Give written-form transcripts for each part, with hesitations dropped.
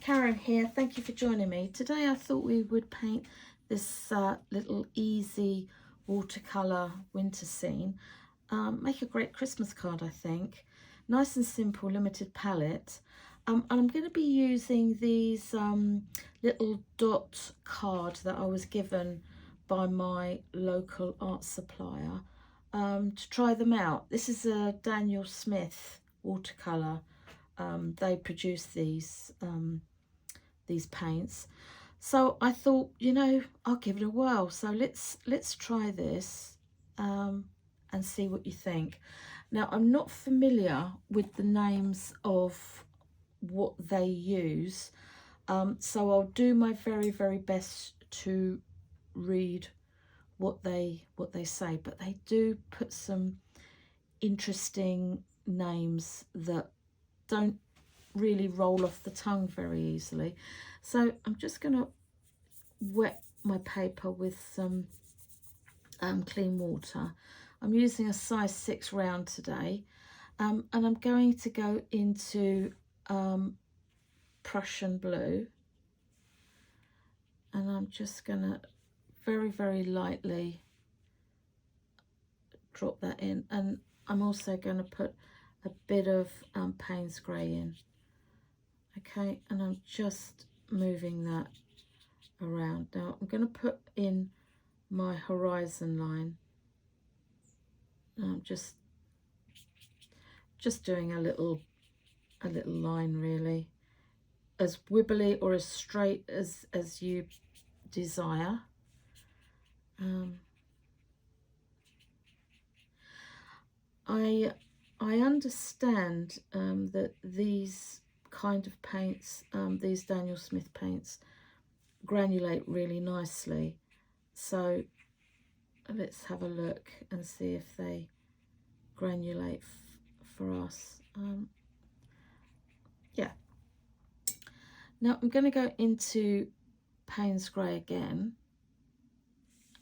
Karen here, thank you for joining me. Today I thought we would paint this little easy watercolour winter scene. Make a great Christmas card, I think. Nice and simple, limited palette. And I'm going to be using these little dot card that I was given by my local art supplier to try them out. This is a Daniel Smith watercolour. They produce these paints, so I thought, you know, I'll give it a whirl. So let's try this and see what you think. Now, I'm not familiar with the names of what they use, so I'll do my very best to read what they say, but they do put some interesting names that don't really roll off the tongue very easily. So I'm just going to wet my paper with some clean water. I'm using a size 6 round today, and I'm going to go into Prussian blue, and I'm just going to very lightly drop that in, and I'm also going to put a bit of Payne's grey in. Okay, and I'm just moving that around. Now I'm going to put in my horizon line. I'm just doing a little line, really, as wibbly or as straight as you desire. I understand that these kind of paints, these Daniel Smith paints, granulate really nicely. So let's have a look and see if they granulate for us. Yeah. Now I'm going to go into Payne's grey again,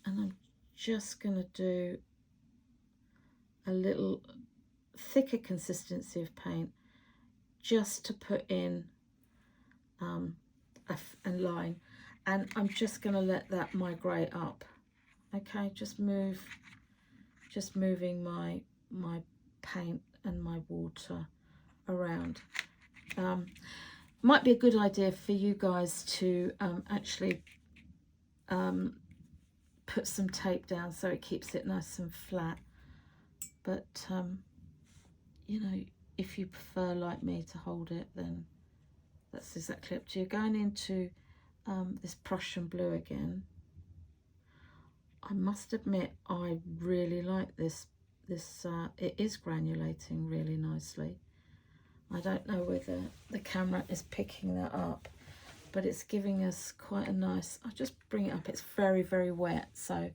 and I'm just going to do a little thicker consistency of paint just to put in a line, and I'm just going to let that migrate up. Okay, just moving my paint and my water around. Might be a good idea for you guys to actually put some tape down so it keeps it nice and flat, but you know, if you prefer, like me, to hold it, then that's exactly up to you. Going into this Prussian blue again. I must admit, I really like this. It is granulating really nicely. I don't know whether the camera is picking that up, but it's giving us quite a nice, I'll just bring it up. It's very wet, so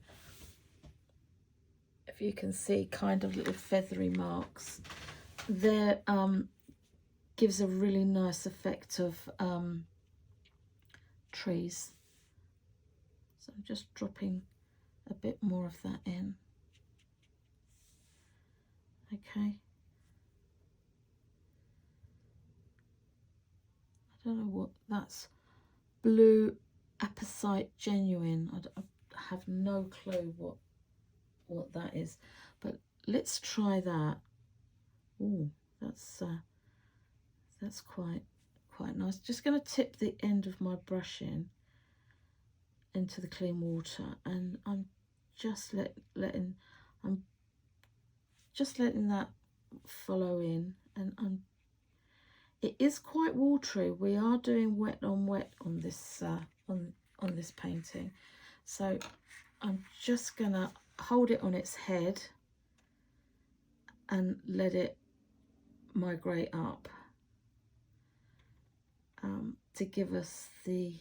if you can see kind of little feathery marks there, gives a really nice effect of trees. So I'm just dropping a bit more of that in. Okay. I don't know what that's. Blue Apposite Genuine. I have no clue what that is, but let's try that. Oh, that's quite nice. Just going to tip the end of my brush into the clean water, and I'm just letting that follow in, and it is quite watery. We are doing wet on wet on this on this painting, so I'm just gonna hold it on its head and let it migrate up to give us the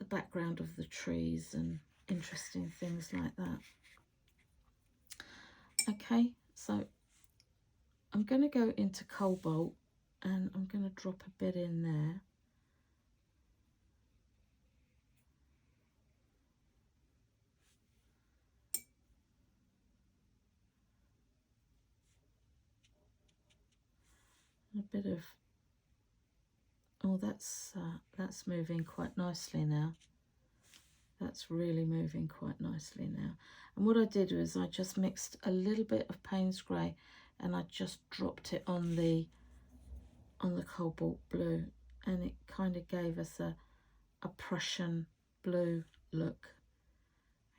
background of the trees and interesting things like that. Okay, so I'm going to go into Cobalt, and I'm going to drop a bit in there. A bit of Oh, that's moving quite nicely now. That's really moving quite nicely now. And what I did was I just mixed a little bit of Payne's Grey and I just dropped it on the cobalt blue, and it kind of gave us a Prussian blue look.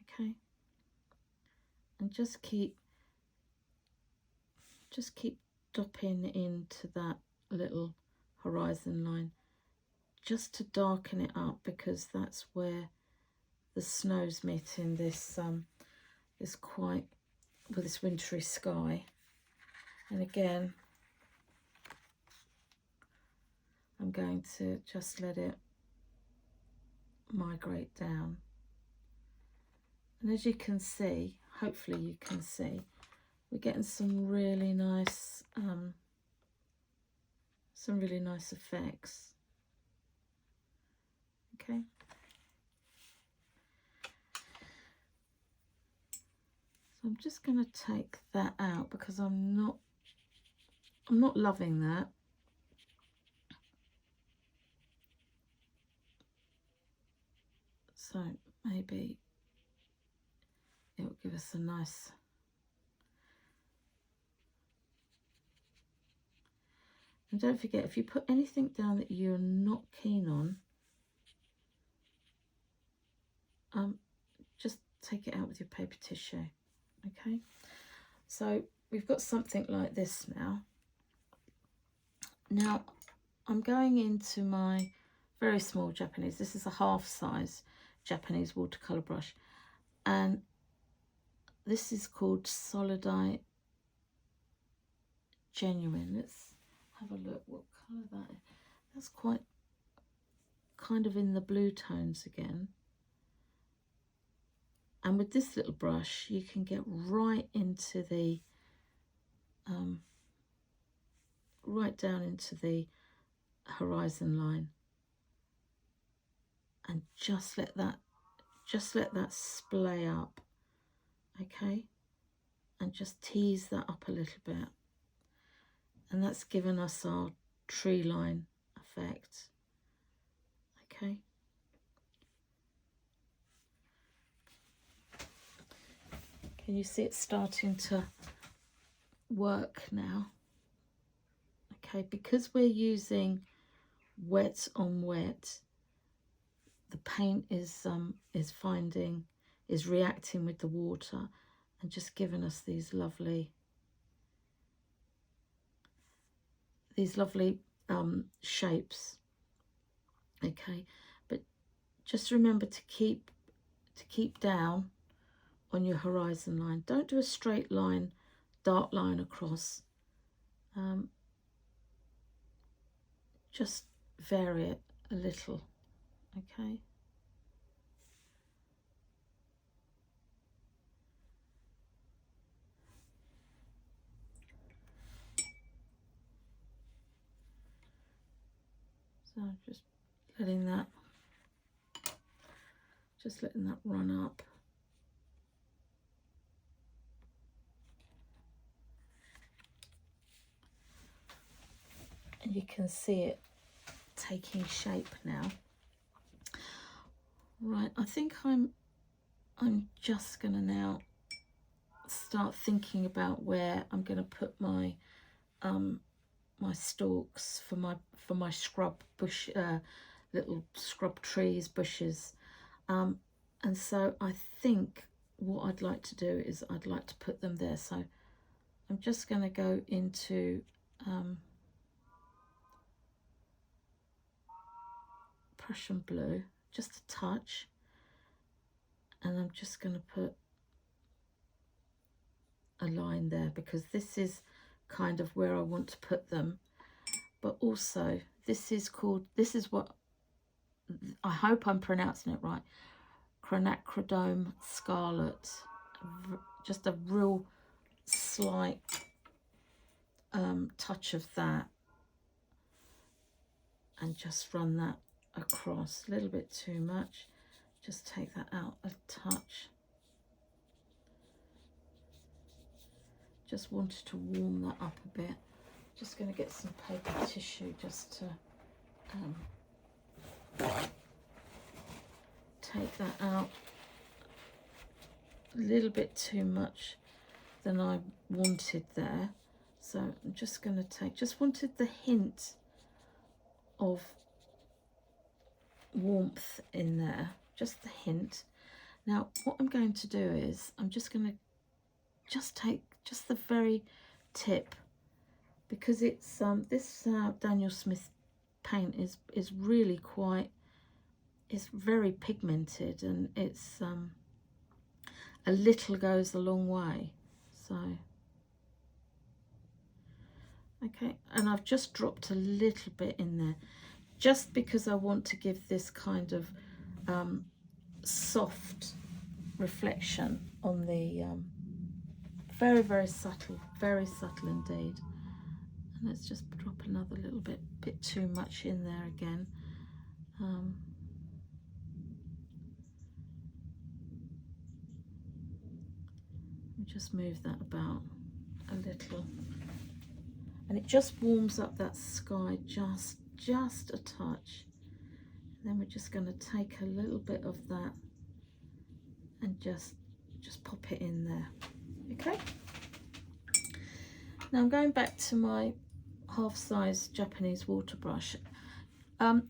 Okay, and just keep dopping into that little horizon line just to darken it up, because that's where the snow's meeting this this wintry sky. And again, I'm going to just let it migrate down. And as you can see, hopefully you can see, we're getting some really nice effects. Okay. So I'm just going to take that out because I'm not loving that. So maybe it will give us a nice. And don't forget, if you put anything down that you're not keen on, just take it out with your paper tissue. Okay, so we've got something like this now. Now I'm going into my very small Japanese. This is a half size Japanese watercolour brush, and this is called Solidite Genuine. Let's have a look what colour that is. That's quite kind of in the blue tones again. And with this little brush, you can get right into the, right down into the horizon line, and just let that splay up, okay? And just tease that up a little bit. And that's given us our tree line effect, okay? Can you see it starting to work now? Okay, because we're using wet on wet, the paint is reacting with the water and just giving us these lovely shapes. Okay, but just remember to keep down on your horizon line. Don't do a straight line, dark line across. Just vary it a little, okay? So just letting that run up. And you can see it taking shape now. Right, I think I'm just gonna now start thinking about where I'm gonna put my my stalks for my scrub bush, little scrub trees, bushes. And so I think what I'd like to do is I'd like to put them there. So I'm just going to go into Prussian blue, just a touch, and I'm just going to put a line there, because this is kind of where I want to put them. But also this is what, I hope I'm pronouncing it right, Quinacridone Scarlet. Just a real slight touch of that, and just run that across. A little bit too much, just take that out a touch. Just wanted to warm that up a bit. Just going to get some paper tissue just to take that out. A little bit too much than I wanted there. So I'm just going to just wanted the hint of warmth in there, just the hint. Now what I'm going to do is I'm just going to take just the very tip, because it's this Daniel Smith paint is really quite, it's very pigmented, and it's a little goes a long way. So okay, and I've just dropped a little bit in there just because I want to give this kind of soft reflection on the very, very subtle indeed. And let's just drop another little bit too much in there again. Just move that about a little, and it just warms up that sky just a touch. And then we're just going to take a little bit of that and just pop it in there. Okay, now I'm going back to my half-size Japanese water brush.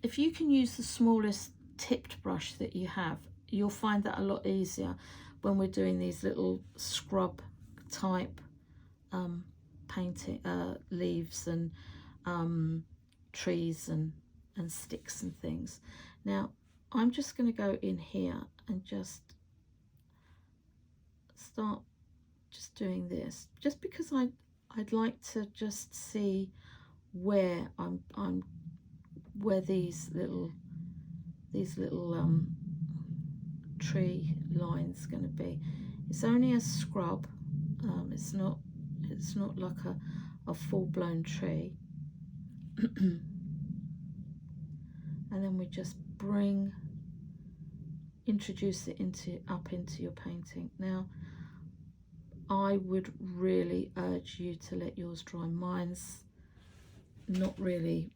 If you can use the smallest tipped brush that you have, you'll find that a lot easier when we're doing these little scrub type painting, leaves and trees and sticks and things. Now I'm just going to go in here and just start just doing this, just because I'd like to just see where where these little tree lines going to be. It's only a scrub. It's not like a full-blown tree. And then we just introduce it up into your painting. Now I would really urge you to let yours dry. Mine's not really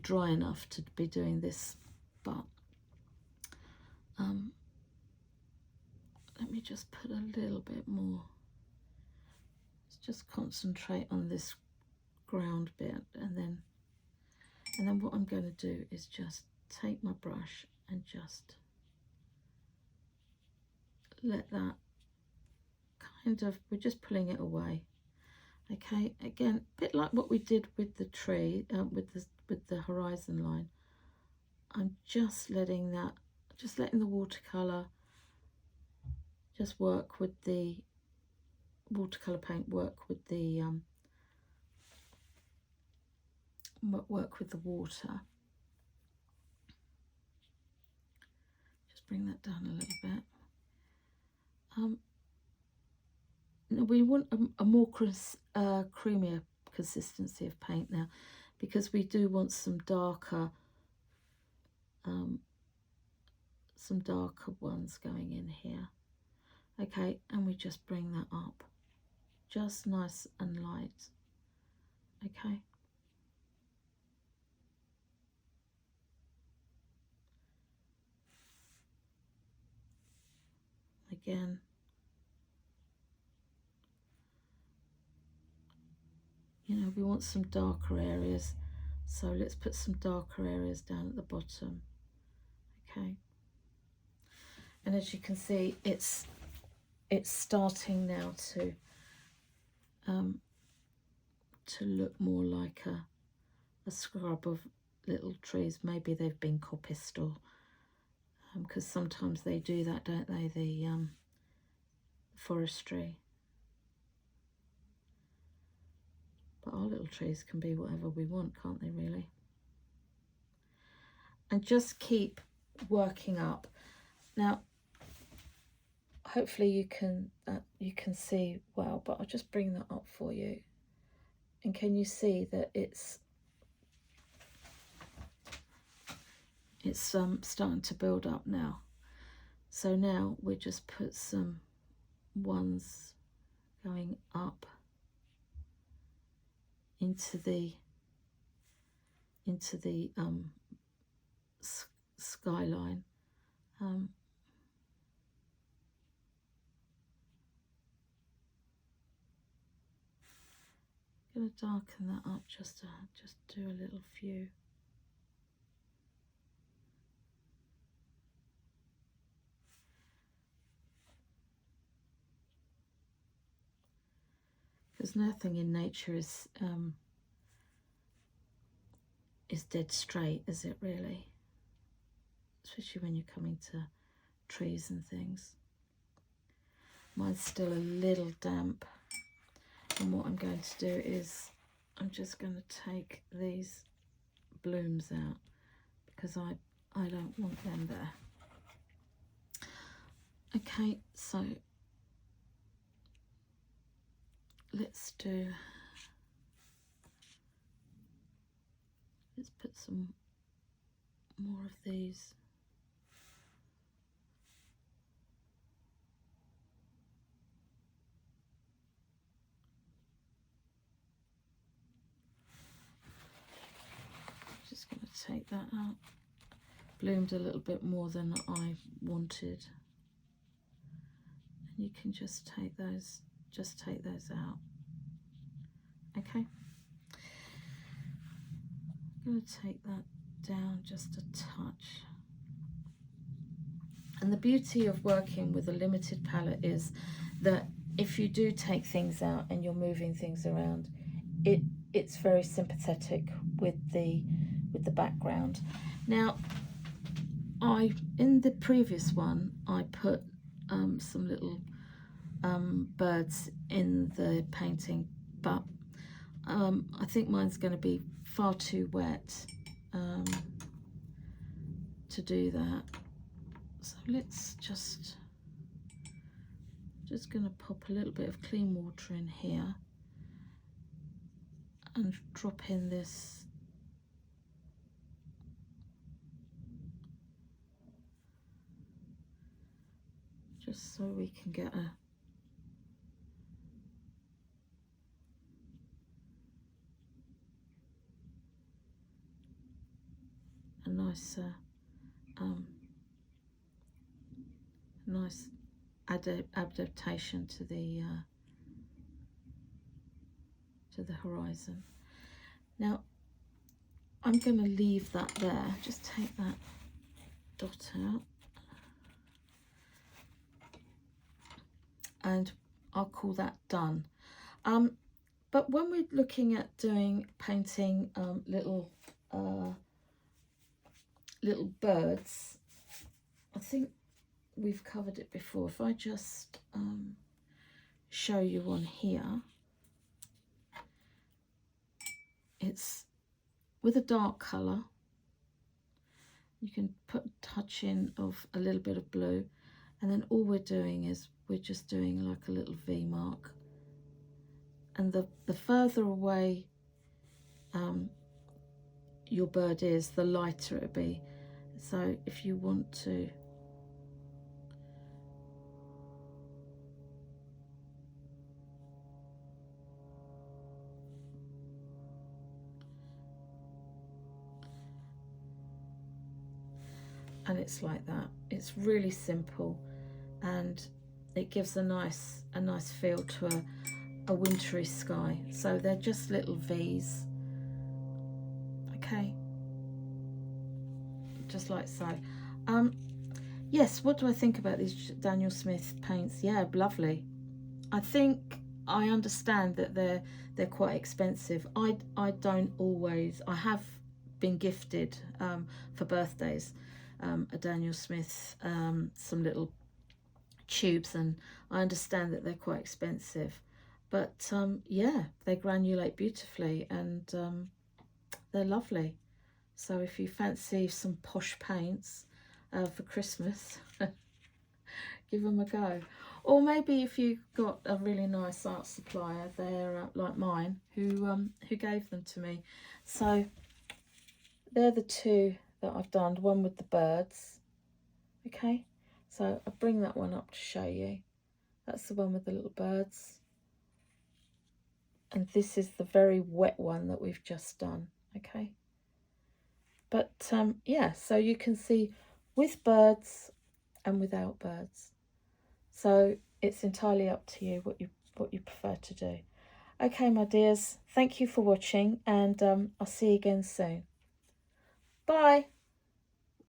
dry enough to be doing this, but let me just put a little bit more. Let's just concentrate on this ground bit, and then what I'm going to do is just take my brush and just let that kind of, we're just pulling it away. Okay, again, a bit like what we did with the tree, with the horizon line. I'm just letting the watercolour just work with the watercolour paint, work with the water. Just bring that down a little bit. We want a more creamier consistency of paint now, because we do want some darker ones going in here. Okay, and we just bring that up just nice and light. Okay, again, you know, we want some darker areas, so let's put some darker areas down at the bottom. Okay, and as you can see, it's starting now to look more like a scrub of little trees. Maybe they've been coppiced, or because sometimes they do that, don't they, the forestry. But our little trees can be whatever we want, can't they, really? And just keep working up. Now hopefully you can see well, but I'll just bring that up for you. And can you see that it's starting to build up now? So now we just put some ones going up into the into the skyline. I'm going to darken that up just to do a little few. Because nothing in nature is dead straight, is it really? Especially when you're coming to trees and things. Mine's still a little damp, and what I'm going to do is I'm just going to take these blooms out because I don't want them there. Okay, so let's put some more of these. Just going to take that out. Bloomed a little bit more than I wanted. And you can just take those out. Okay. I'm going to take that down just a touch. And the beauty of working with a limited palette is that if you do take things out and you're moving things around, it's very sympathetic with the background. Now, in the previous one I put some little birds in the painting, but I think mine's going to be far too wet to do that. So let's just going to pop a little bit of clean water in here and drop in this just so we can get a nice nice adaptation to the horizon. Now I'm going to leave that there. Just take that dot out, and I'll call that done. But when we're looking at painting little birds, I think we've covered it before. If I just show you on here, it's with a dark colour. You can put a touch in of a little bit of blue, and then all we're doing is we're just doing like a little V mark. And the further away your bird is, the lighter it'll be. So if you want to and it's like that. It's really simple, and it gives a nice feel to a wintry sky. So they're just little V's. Okay, just like so. Yes, what do I think about these Daniel Smith paints? Yeah, lovely. I think I understand that they're quite expensive. I don't always. I have been gifted for birthdays a Daniel Smith, some little tubes, and I understand that they're quite expensive, but yeah, they granulate beautifully, and they're lovely. So if you fancy some posh paints for Christmas, give them a go. Or maybe if you've got a really nice art supplier there, like mine, who gave them to me. So they're the two that I've done, one with the birds. Okay, so I'll bring that one up to show you. That's the one with the little birds. And this is the very wet one that we've just done. Okay, But yeah, so you can see with birds and without birds. So it's entirely up to you what you prefer to do. Okay, my dears, thank you for watching, and I'll see you again soon. Bye.